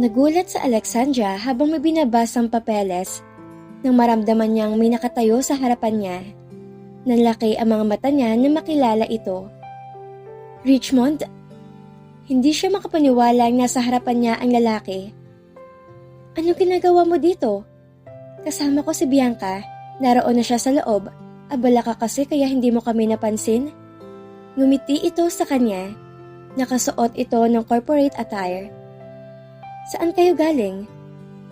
Nagulat sa Alexandra habang may binabasang papeles nang maramdaman niyang may nakatayo sa harapan niya. Nanlaki ang mga mata niya na makilala ito. Richmond? Hindi siya makapaniwala na nasa harapan niya ang lalaki. Anong ginagawa mo dito? Kasama ko si Bianca. Naroon na siya sa loob. Abala ka kasi kaya hindi mo kami napansin. Ngumiti ito sa kanya. Nakasuot ito ng corporate attire. Saan kayo galing?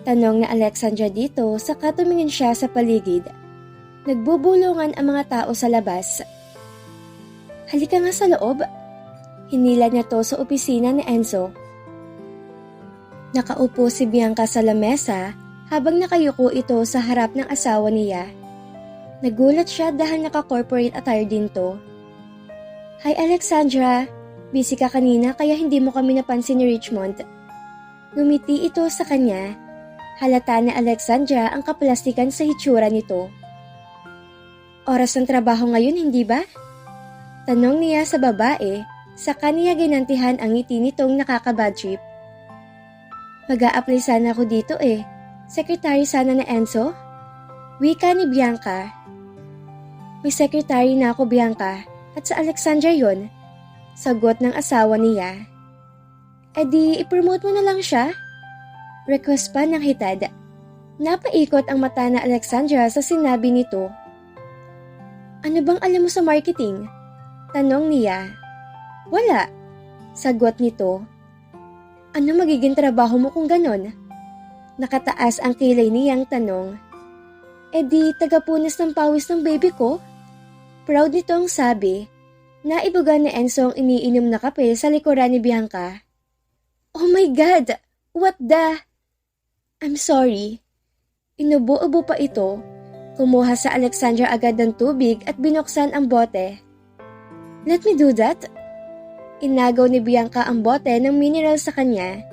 Tanong na Alexandra dito saka tumingin siya sa paligid. Nagbubulungan ang mga tao sa labas. Halika nga sa loob. Hinila niya to sa opisina ni Enzo. Nakaupo si Bianca sa lamesa habang nakayuko ito sa harap ng asawa niya. Nagulat siya dahil naka-corporate attire din to. Hi Alexandra, busy ka kanina kaya hindi mo kami napansin ni Richmond. Ngumiti ito sa kanya. Halata ni Alexandra ang kaplastikan sa hitsura nito. Oras ng trabaho ngayon, hindi ba? Tanong niya sa babae, saka niya ginantihan ang ngiti nitong nakaka-bad trip. Mag-a-apply sana ako dito eh. Secretary sana na Enzo? Wika ni Bianca. May secretary na ako, Bianca, at sa Alexandra yon. Sagot ng asawa niya. E di, ipromote mo na lang siya. Request pa ng hitad. Napaikot ang mata na Alexandra sa sinabi nito. Ano bang alam mo sa marketing? Tanong niya. Wala. Sagot nito. Ano magiging trabaho mo kung ganon? Nakataas ang kilay niyang tanong. E di, tagapunas ng pawis ng baby ko? Proud nitong sabi. Naibuga ni Enzo ang iniinom na kape sa likuran ni Bianca. Oh my God! What the? I'm sorry. Inubo-ubo pa ito. Kumuha sa Alexandra agad ng tubig at binuksan ang bote. Let me do that. Inagaw ni Bianca ang bote ng mineral sa kanya.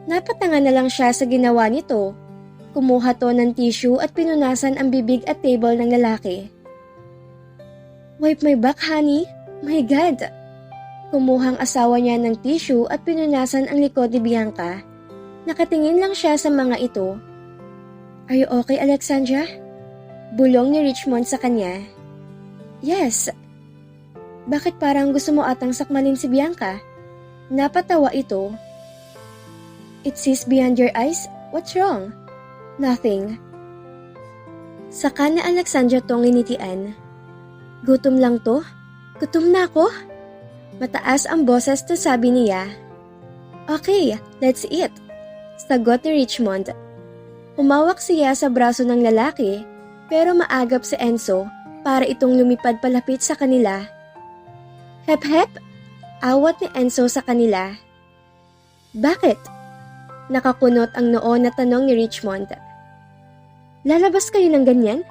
Napatanga na lang siya sa ginawa nito. Kumuha to ng tissue at pinunasan ang bibig at table ng lalaki. Wipe my back, honey. My God! Kumuhang asawa niya ng tissue at pinunasan ang likod ni Bianca. Nakatingin lang siya sa mga ito. Are you okay, Alexandra? Bulong ni Richmond sa kanya. Yes. Bakit parang gusto mo atang sakmalin si Bianca? Napatawa ito. It sees beyond your eyes? What's wrong? Nothing. Saka na Alexandra tong initian. Gutom lang to? Gutom na ako? Mataas ang boses na sabi niya. Okay, let's eat. Sagot ni Richmond. Humawak siya sa braso ng lalaki pero maagap si Enzo para itong lumipad palapit sa kanila. Hep hep! Awat ni Enzo sa kanila. Bakit? Nakakunot ang noo na tanong ni Richmond. Lalabas kayo ng ganyan?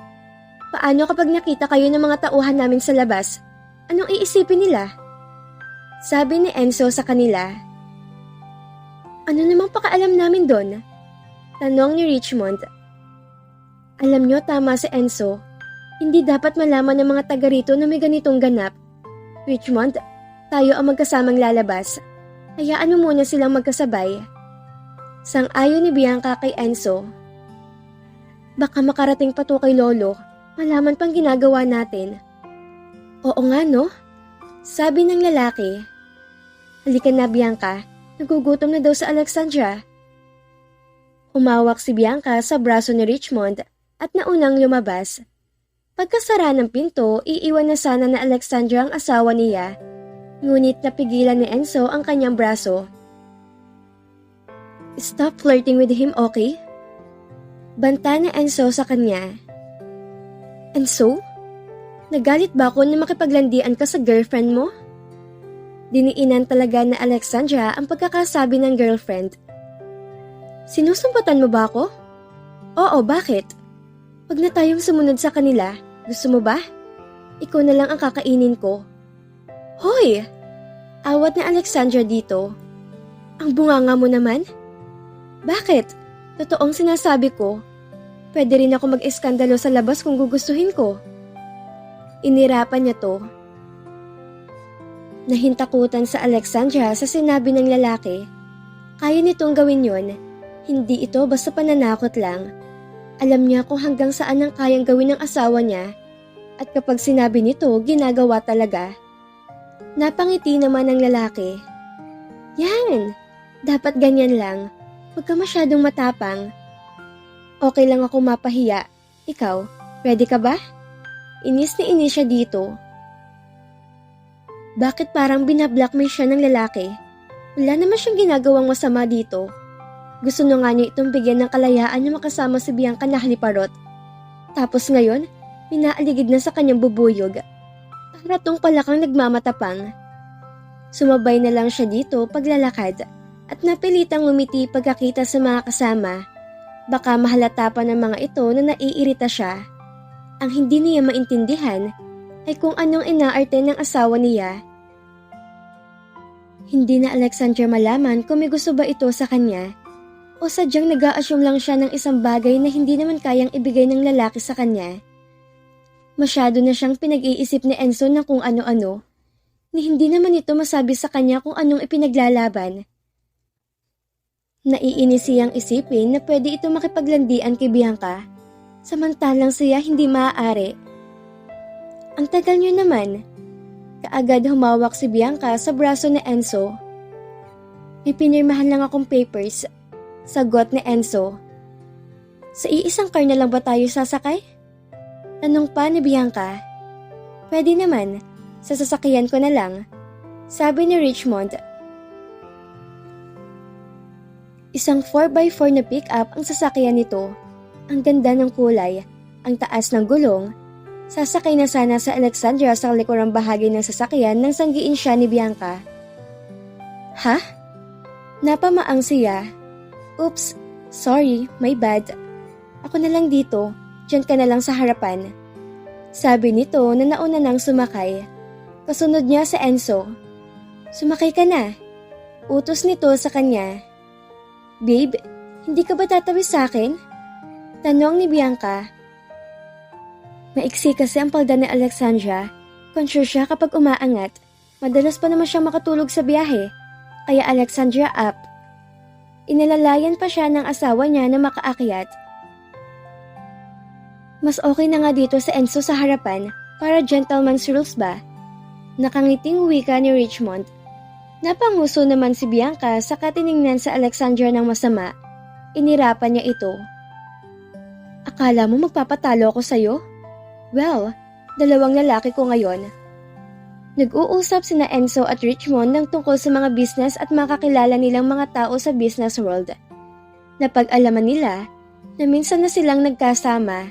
Paano kapag nakita kayo ng mga tauhan namin sa labas? Anong iisipin nila? Sabi ni Enzo sa kanila. Ano namang pakaalam namin doon? Tanong ni Richmond. Alam nyo, tama si Enzo. Hindi dapat malaman ng mga taga rito na may ganitong ganap. Richmond, tayo ang magkasamang lalabas. Hayaan mo muna silang magkasabay. Sang-ayon ni Bianca kay Enzo. Baka makarating pa to kay Lolo. Malaman pang ginagawa natin. Oo nga no? Sabi ng lalaki. Halika na Bianca, nagugutom na daw sa Alexandra. Humawak si Bianca sa braso ni Richmond at naunang lumabas. Pagkasara ng pinto, iiwan na sana na Alexandra ang asawa niya. Ngunit napigilan ni Enzo ang kanyang braso. Stop flirting with him, okay? Banta ni Enzo sa kanya. Enzo? Nagalit ba ako na makipaglandian ka sa girlfriend mo? Diniinan talaga na Alexandra ang pagkakasabi ng girlfriend. Sinusumpatan mo ba ako? Oo, bakit? Huwag na tayong sumunod sa kanila. Gusto mo ba? Ikaw na lang ang kakainin ko. Hoy! Awat na Alexandra dito. Ang bunganga mo naman? Bakit? Totoong sinasabi ko. Pwede rin ako mag-eskandalo sa labas kung gugustuhin ko. Inirapan niya to. Nahintakutan sa Alexandra sa sinabi ng lalaki. Kaya nitong gawin yon Hindi ito basta pananakot lang. Alam niya kung hanggang saan ang kayang gawin ng asawa niya at kapag sinabi nito, ginagawa talaga. Napangiti naman ang lalaki. Yan! Dapat ganyan lang. Huwag ka masyadong matapang. Okay lang ako mapahiya. Ikaw, ready ka ba? Inis na inis siya dito. Bakit parang binablockmail siya ng lalaki? Wala naman siyang ginagawang masama dito. Gusto na nga niya itong bigyan ng kalayaan na makasama si Bianca na haliparot. Tapos ngayon, pinaaligid na sa kanyang bubuyog. Para tong palakang nagmamatapang. Sumabay na lang siya dito paglalakad at napilitang ngumiti pagkakita sa mga kasama. Baka mahalata pa ng mga ito na naiirita siya. Ang hindi niya maintindihan ay kung anong inaarte ng asawa niya. Hindi na Alexandra malaman kung may gusto ba ito sa kanya o sadyang nag-a-assume lang siya ng isang bagay na hindi naman kayang ibigay ng lalaki sa kanya. Masyado na siyang pinag-iisip ni Enzo ng kung ano-ano, ni hindi naman ito masabi sa kanya kung anong ipinaglalaban. Naiinis siyang isipin na pwede ito makipaglandian kay Bianca, samantalang siya hindi maaari. Ang tagal niyo naman. Kaagad humawak si Bianca sa braso ni Enzo. May pinirmahan lang akong papers. Sagot ni Enzo. Sa iisang car na lang ba tayo sasakay? Tanong pa ni Bianca. Pwede naman, sa sasakyan ko na lang. Sabi ni Richmond. Isang 4x4 na pick-up ang sasakyan nito. Ang ganda ng kulay, ang taas ng gulong. Sasakay na sana sa Alexandra sa likurang bahagi ng sasakyan nang sanggiin siya ni Bianca. Ha? Napamaang siya. Oops, sorry, my bad. Ako na lang dito, dyan ka na lang sa harapan. Sabi nito na nauna nang sumakay. Kasunod niya sa Enzo. Sumakay ka na. Utos nito sa kanya. Babe, hindi ka ba tatawid sa akin? Tanong ni Bianca. Maiksi kasi ang palda ni Alexandra. Conscious siya kapag umaangat. Madalas pa naman siyang makatulog sa biyahe. Kaya Alexandra up. Inalalayan pa siya ng asawa niya na makaakyat. Mas okay na nga dito sa Enzo sa harapan para gentleman's rules ba? Nakangiting wika ni Richmond. Napanguso naman si Bianca sa katiningnan sa Alexandra ng masama. Inirapan niya ito. Akala mo magpapatalo ako sa'yo? Well, dalawang lalaki ko ngayon. Nag-uusap sina Enzo at Richmond ng tungkol sa mga business at makakilala nilang mga tao sa business world. Napag-alaman nila na minsan na silang nagkasama.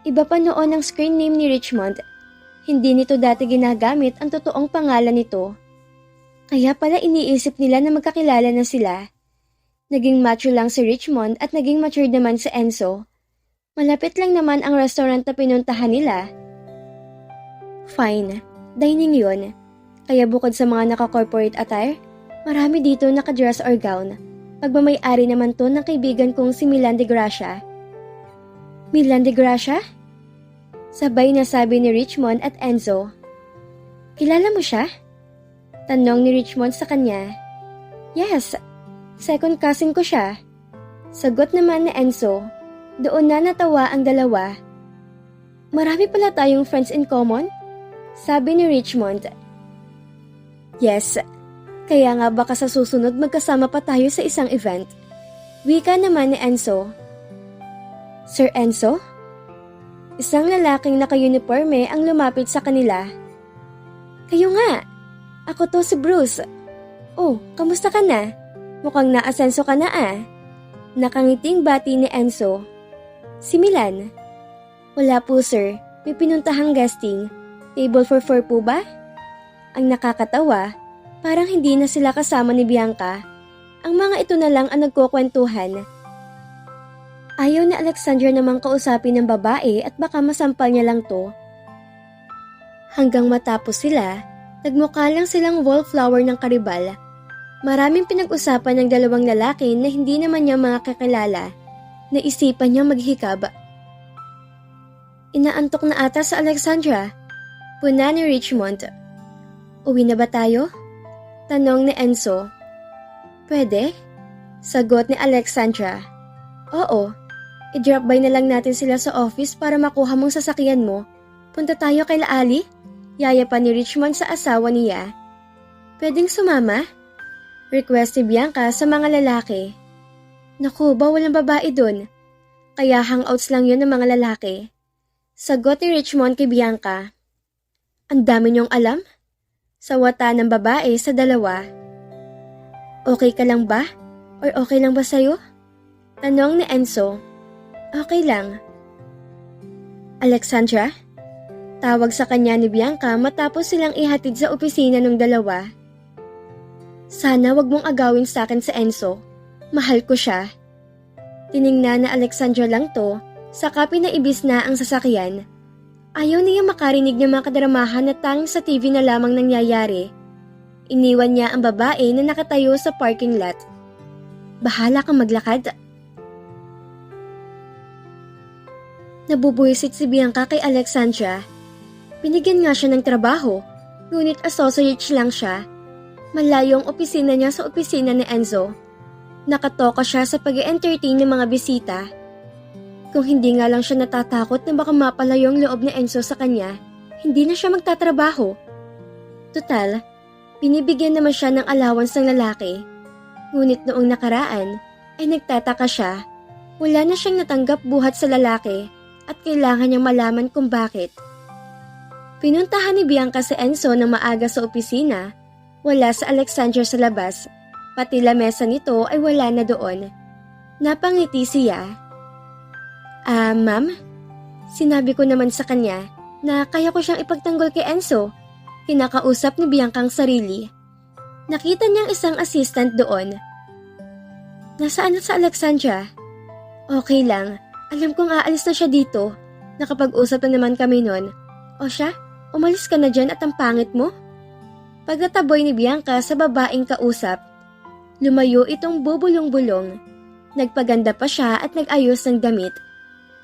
Iba pa noon ang screen name ni Richmond. Hindi nito dati ginagamit ang totoong pangalan nito. Kaya pala iniisip nila na magkakilala na sila. Naging macho lang si Richmond at naging mature naman si Enzo. Malapit lang naman ang restaurant na pinuntahan nila. Fine. Dining yun. Kaya bukod sa mga naka-corporate attire, marami dito naka-dress or gown. Pagmamay-ari naman to ng kaibigan kong si Milan de Gracia. Milan de Gracia? Sabay na sabi ni Richmond at Enzo. Kilala mo siya? Tanong ni Richmond sa kanya. Yes, second cousin ko siya. Sagot naman ni Enzo. Doon na natawa ang dalawa. Marami pala tayong friends in common? Sabi ni Richmond. Yes, kaya nga baka sa susunod magkasama pa tayo sa isang event. Wika naman ni Enzo. Sir Enzo? Isang lalaking naka-uniforme ang lumapit sa kanila. Kayo nga, ako to si Bruce. Oh, kamusta ka na? Mukhang naasenso ka na ah. Nakangiting bati ni Enzo. Si Milan. Wala po sir, may pinuntahang guesting. Table for 4 po ba? Ang nakakatawa, parang hindi na sila kasama ni Bianca. Ang mga ito na lang ang nagkukwentuhan. Ayaw na Alexandra namang kausapin ng babae at baka masampal niya lang to. Hanggang matapos sila, nagmukha lang silang wallflower ng karibal. Maraming pinag-usapan ng dalawang lalaki na hindi naman niya mga kakilala. Naisipan niyang maghikab. Inaantok na ata sa Alexandra. Puna ni Richmond. Uwi na ba tayo? Tanong ni Enzo. Pwede? Sagot ni Alexandra. Oo, i-drop by na lang natin sila sa office para makuha mong sasakyan mo. Punta tayo kay Ali? Yaya pa ni Richmond sa asawa niya. Pwedeng sumama? Request ni Bianca sa mga lalaki. Naku, bawal ang babae dun. Kaya hangouts lang yun ng mga lalaki. Sagot ni Richmond kay Bianca. Ang dami niyong alam? Sawata ng babae sa dalawa. Okay ka lang ba? Or okay lang ba sa'yo? Tanong ni Enzo. Okay lang. Alexandra? Tawag sa kanya ni Bianca matapos silang ihatid sa opisina ng dalawa. Sana wag mong agawin sa akin sa Enzo. Mahal ko siya. Tiningnan na Alexandra lang to, saka pinaibis na ang sasakyan. Ayaw niya makarinig ng mga kadramahan na tanging sa TV na lamang nangyayari. Iniwan niya ang babae na nakatayo sa parking lot. Bahala kang maglakad. Nabubuisit si Bianca kay Alexandra. Binigyan nga siya ng trabaho, ngunit associate lang siya. Malayo ang opisina niya sa opisina ni Enzo. Nakatoka siya sa pag-entertain ng mga bisita. Kung hindi nga lang siya natatakot na baka mapalayo ang loob ni Enzo sa kanya, hindi na siya magtatrabaho. Total, binibigyan naman siya ng allowance ng lalaki. Ngunit noong nakaraan, ay nagtataka siya. Wala na siyang natanggap buhat sa lalaki at kailangan niyang malaman kung bakit. Pinuntahan ni Bianca si Enzo ng maaga sa opisina. Wala sa Alexandra sa labas. Pati lamesa nito ay wala na doon. Napangiti siya. Ma'am? Sinabi ko naman sa kanya na kaya ko siyang ipagtanggol kay Enzo. Kinakausap ni Bianca ang sarili. Nakita niyang isang assistant doon. Nasaan na sa Alexandra? Okay lang. Alam kong aalis na siya dito. Nakapag-usap na naman kami nun. O siya, umalis ka na dyan at ang pangit mo? Pagkataboy ni Bianca sa babaeng kausap, lumayo itong bubulong-bulong. Nagpaganda pa siya at nag-ayos ng damit.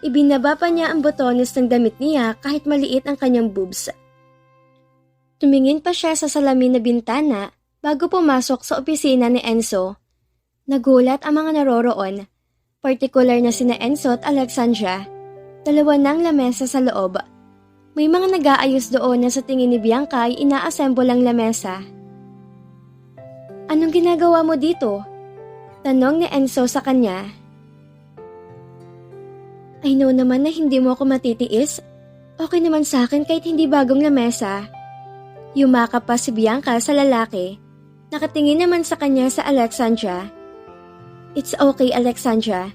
Ibinaba pa niya ang botones ng damit niya kahit maliit ang kanyang boobs. Tumingin pa siya sa salamin na bintana bago pumasok sa opisina ni Enzo. Nagulat ang mga naroroon, partikular na sina Enzo at Alexandra. Dalawa nang lamesa sa loob. May mga nag-aayos doon na sa tingin ni Bianca ay ina-assemble ang lamesa. Anong ginagawa mo dito? Tanong ni Enzo sa kanya. I know naman na hindi mo ako matitiis. Okay naman sa akin kahit hindi bagong lamesa. Yumakap pa si Bianca sa lalaki. Nakatingin naman sa kanya sa Alexandra. It's okay, Alexandra.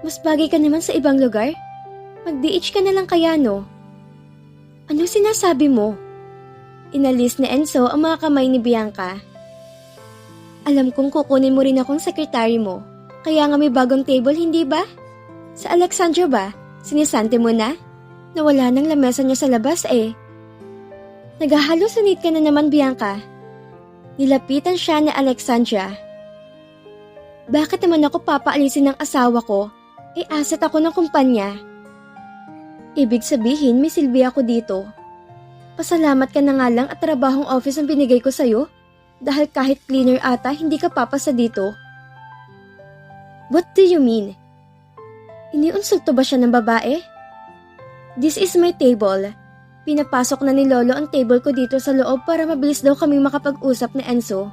Mas bagay ka naman sa ibang lugar. Mag-DH ka na lang kaya, no? Ano sinasabi mo? Inalis ni Enzo ang mga kamay ni Bianca. Alam kong kukunin mo rin akong sekretary mo. Kaya nga may bagong table, hindi ba? Sa Alexandra ba? Sinisante mo na? Nawala ng lamesa niya sa labas eh. Naghahalusinate ka na naman, Bianca. Nilapitan siya ni Alexandra. Bakit naman ako papaalisin ng asawa ko? Asset ako ng kumpanya. Ibig sabihin, may silbi ako dito. Pasalamat ka na nga lang at trabahong office ang binigay ko sa'yo. Dahil kahit cleaner ata, hindi ka papasa dito. What do you mean? Iniinsulto ba siya ng babae? This is my table. Pinapasok na ni Lolo ang table ko dito sa loob para mabilis daw kaming makapag-usap ni Enzo.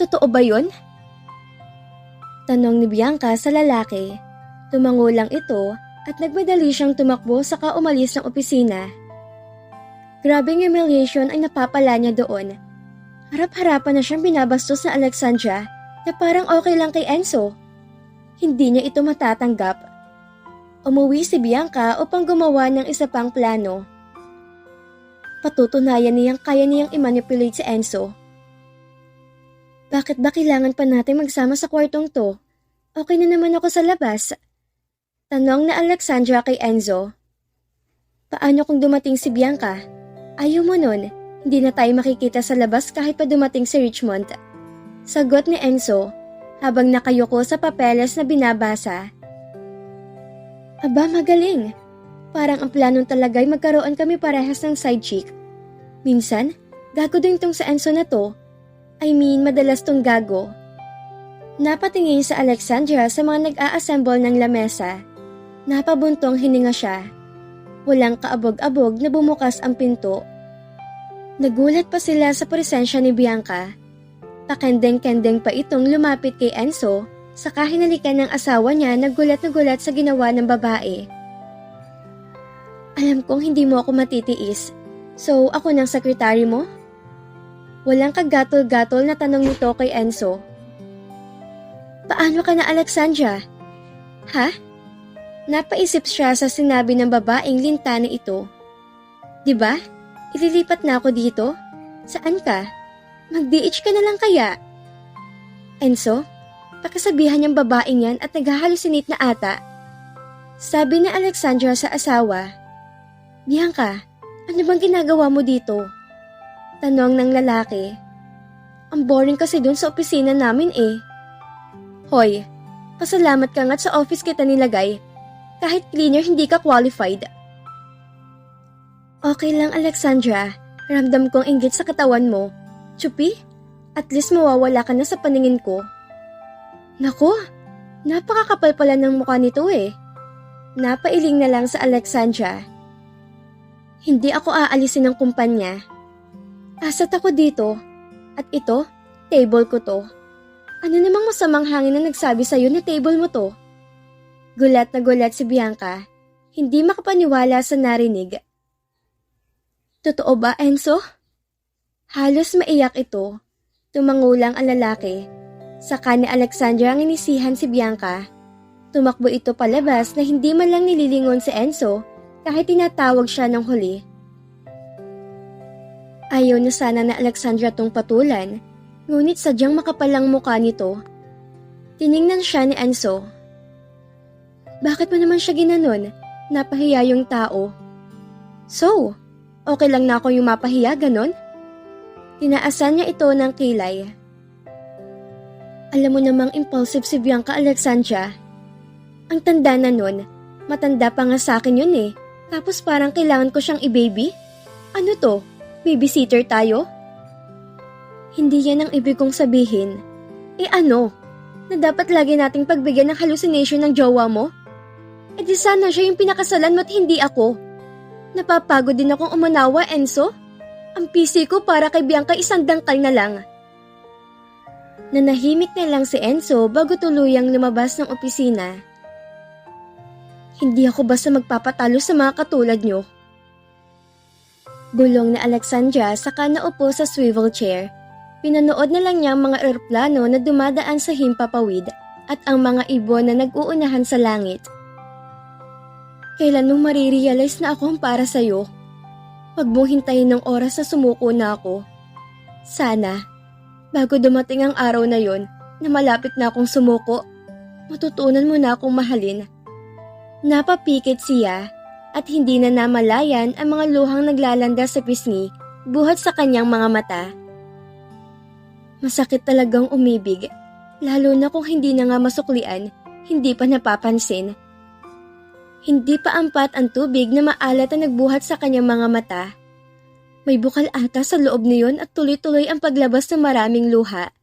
Totoo ba yun? Tanong ni Bianca sa lalaki. Tumango lang ito at nagmadali siyang tumakbo saka umalis ng opisina. Grabing humiliation ay napapala niya doon. Harap-harapan na siyang binabastos na Alexandra na parang okay lang kay Enzo. Hindi niya ito matatanggap. Umuwi si Bianca upang gumawa ng isa pang plano. Patutunayan niyang kaya niyang i-manipulate si Enzo. Bakit ba kailangan pa natin magsama sa kwartong to? Okay na naman ako sa labas. Tanong na Alexandra kay Enzo. Paano kung dumating si Bianca? Ayaw mo nun, hindi na tayo makikita sa labas kahit pa dumating si Richmond. Sagot ni Enzo, habang nakayuko sa papeles na binabasa. Aba, magaling. Parang ang planong talaga ay magkaroon kami parehas ng side chick. Minsan, gago din tong sa Enzo na to. I mean, madalas tong gago. Napatingin sa Alexandra sa mga nag-a-assemble ng lamesa. Napabuntong hininga siya. Walang kaabog-abog na bumukas ang pinto. Nagulat pa sila sa presensya ni Bianca. Pakendeng-kendeng pa itong lumapit kay Enzo, saka hinalikan ng asawa niya na gulat sa ginawa ng babae. Alam kong hindi mo ako matitiis, so ako ng sekretary mo? Walang kagatol-gatol na tanong nito kay Enzo. Paano ka na, Alexandra? Ha? Napaisip siya sa sinabi ng babaeng lintana ito. Diba? Ililipat na ako dito? Saan ka? Mag-DH ka na lang kaya? Enzo, pakasabihan niyang babaeng yan at naghahalusinate na ata. Sabi ni Alexandra sa asawa. Bianca, ano bang ginagawa mo dito? Tanong ng lalaki. Ang boring kasi dun sa opisina namin eh. Hoy, pasalamat ka nga't sa office kita nilagay. Kahit cleaner hindi ka qualified. Okay lang, Alexandra. Ramdam kong inggit sa katawan mo. Chupi, at least mawawala ka na sa paningin ko. Naku, napakakapal pala ng mukha nito eh. Napailing na lang sa Alexandra. Hindi ako aalisin ng kumpanya. Asat ako dito. At ito, table ko to. Ano namang masamang hangin na nagsabi sa'yo na table mo to? Gulat na gulat si Bianca. Hindi makapaniwala sa narinig. Totoo ba, Enzo? Halos maiyak ito. Tumangulang ang lalaki. Saka ni Alexandra ang inisihan si Bianca. Tumakbo ito palabas na hindi man lang nililingon si Enzo kahit tinatawag siya ng huli. Ayaw na sana na Alexandra tong patulan, ngunit sadyang makapalang mukha nito. Tiningnan siya ni Enzo. Bakit mo naman siya ginanon? Napahiya yung tao. So, okay lang na ako yung mapahiya, ganon? Tinaasan niya ito ng kilay. Alam mo namang impulsive si Bianca, Alexandra. Ang tanda na nun, matanda pa nga sa akin yun eh. Tapos parang kailangan ko siyang i-baby? Ano to? Babysitter tayo? Hindi yan ang ibig kong sabihin. Ano? Na dapat lagi nating pagbigyan ng hallucination ng jowa mo? Di sana siya yung pinakasalan mo't hindi ako. Napapagod din akong umunawa, Enzo. Ang PC ko para kay Bianca isang dangkal na lang. Nanahimik na lang si Enzo bago tuluyang lumabas ng opisina. Hindi ako basta magpapatalo sa mga katulad nyo. Bulong na Alexandra saka naupo sa swivel chair. Pinanood na lang niya ang mga eroplano na dumadaan sa himpapawid at ang mga ibon na nag-uunahan sa langit. Kailan mo marirealize na ako ang para sa'yo? Huwag mong hintayin ng oras na sumuko na ako. Sana, bago dumating ang araw na yon na malapit na akong sumuko, matutunan mo na akong mahalin. Napapikit siya at hindi na namalayan ang mga luhang naglalanda sa pisngi buhat sa kanyang mga mata. Masakit talagang umibig, lalo na kung hindi na nga masuklian, hindi pa napapansin. Hindi pa ampat ang tubig na maalat na nagbuhat sa kanyang mga mata. May bukal ata sa loob niyon at tuloy-tuloy ang paglabas ng maraming luha.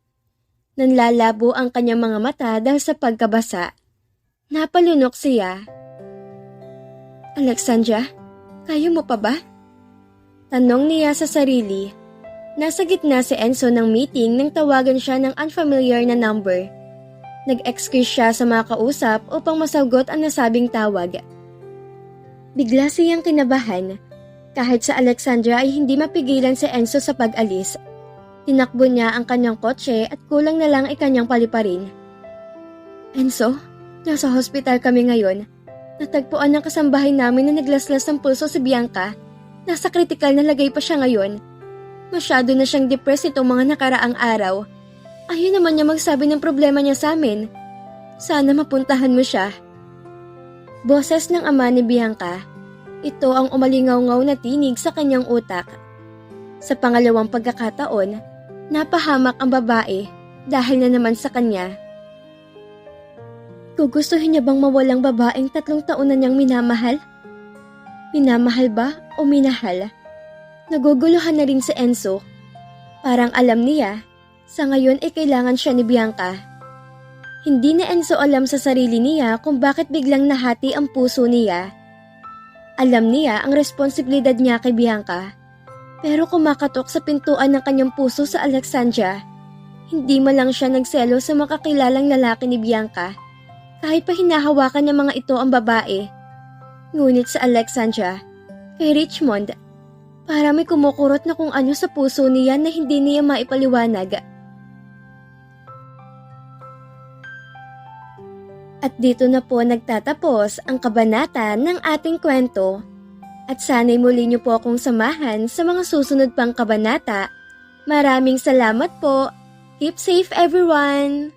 Nanlalabo ang kanyang mga mata dahil sa pagkabasa. Napalunok siya. Alexandra, kaya mo pa ba? Tanong niya sa sarili. Nasa gitna si Enzo ng meeting nang tawagan siya ng unfamiliar na number. Nag-excuse siya sa mga kausap upang masagot ang nasabing tawag. Bigla siyang kinabahan. Kahit sa Alexandra ay hindi mapigilan si Enzo sa pag-alis. Tinakbo niya ang kanyang kotse at kulang na lang ay kanyang paliparin. Enzo, nasa hospital kami ngayon. Natagpuan ng kasambahay namin na naglaslas ng pulso si Bianca. Nasa kritikal na lagay pa siya ngayon. Masyado na siyang depressed itong mga nakaraang araw. Ayaw naman niya magsabi ng problema niya sa amin. Sana mapuntahan mo siya. Boses ng ama ni Bianca. Ito ang umalingaw-ngaw na tinig sa kanyang utak. Sa pangalawang pagkakataon, napahamak ang babae dahil na naman sa kanya. Gugustuhin niya bang mawalang babaeng 3 taon na niyang minamahal? Minamahal ba o minahal? Naguguluhan na rin si Enzo. Parang alam niya, sa ngayon ay kailangan siya ni Bianca. Hindi na Enzo alam sa sarili niya kung bakit biglang nahati ang puso niya. Alam niya ang responsibilidad niya kay Bianca, pero kumakatok sa pintuan ng kanyang puso sa Alexandra. Hindi man lang siya nagselo sa makakilalang lalaki ni Bianca, kahit pa hinahawakan ng mga ito ang babae. Ngunit sa Alexandra, kay Richmond, para may kumukurot na kung ano sa puso niya na hindi niya maipaliwanag. At dito na po nagtatapos ang kabanata ng ating kwento. At sana'y muli niyo po akong samahan sa mga susunod pang kabanata. Maraming salamat po. Keep safe everyone!